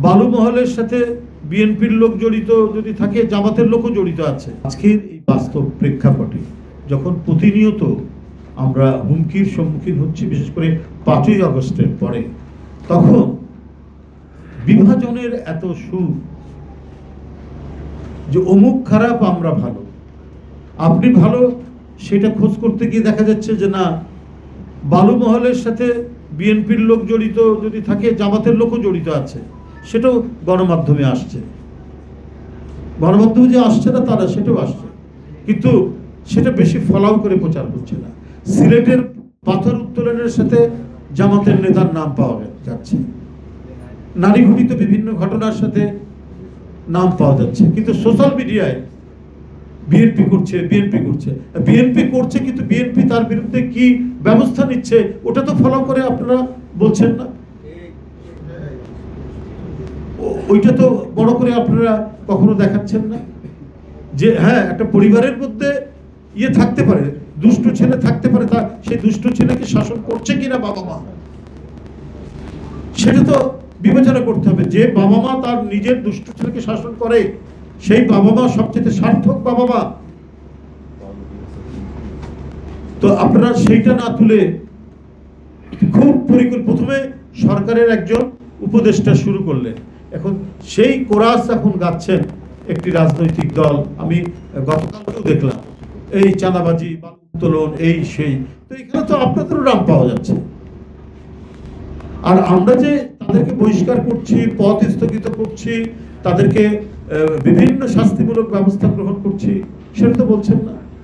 বালু মহলের সাথে বিএনপির লোক জড়িত যদি থাকে, জামাতের লোকও জড়িত আছে। আজকের এই বাস্তব প্রেক্ষাপটে যখন প্রতিনিয়ত আমরা হুমকির সম্মুখীন হচ্ছি, বিশেষ করে 5ই আগস্টের পরে, তখন বিভাজনের এত সুর যে অমুক খারাপ আমরা ভালো, আপনি ভালো, সেটা খোঁজ করতে গিয়ে দেখা যাচ্ছে যে না, বালু মহলের সাথে বিএনপির লোক জড়িত যদি থাকে, জামাতের লোকও জড়িত আছে। সেটাও গণমাধ্যমে আসছে, গণমাধ্যমে যে আসছে না তারা সেটাও আসছে, কিন্তু সেটা বেশি ফলাও করে প্রচার করছে না। সিলেটের পাথর উত্তোলনের সাথে জামাতের নেতার নাম পাওয়া যাচ্ছে, নারী ঘটিত বিভিন্ন ঘটনার সাথে নাম পাওয়া যাচ্ছে, কিন্তু সোশ্যাল মিডিয়ায় বিএনপি করছে বিএনপি করছে বিএনপি করছে, কিন্তু বিএনপি তার বিরুদ্ধে কি ব্যবস্থা নিচ্ছে ওটা তো ফলো করে আপনারা বলছেন না। ওইটা তো বড় করে আপনারা কখনো দেখাচ্ছেন না যে হ্যাঁ, একটা পরিবারের মধ্যে ইয়ে থাকতে পারে, দুষ্ট ছেলে থাকতে পারে, তা সেই দুষ্ট ছেলেকে শাসন করছে কিনা বাবা মা, সেটা তো বিবেচনা করতে হবে। যে বাবা মা তার নিজের দুষ্ট ছেলেকে শাসন করে, সেই বাবা মা সবচেয়ে সার্থক বাবা মা। তো আপনারা সেইটা না তুলে খুব প্রথমে সরকারের একজন উপদেষ্টা শুরু করলেন, এখন সেই কোরাস এখন গাচ্ছেন একটি রাজনৈতিক দল। আমি গতকালকেও দেখলাম এই চাঁদাবাজি, বালু উত্তোলন, এই সেই, তো এখানে তো আপনাদেরও নাম পাওয়া যাচ্ছে। আর আমরা যে তাদেরকে বহিষ্কার করছি, পদ স্থগিত করছি, তাদেরকে বিভিন্ন শাস্তিমূলক ব্যবস্থা গ্রহণ করছি, সেটা তো বলছেন না।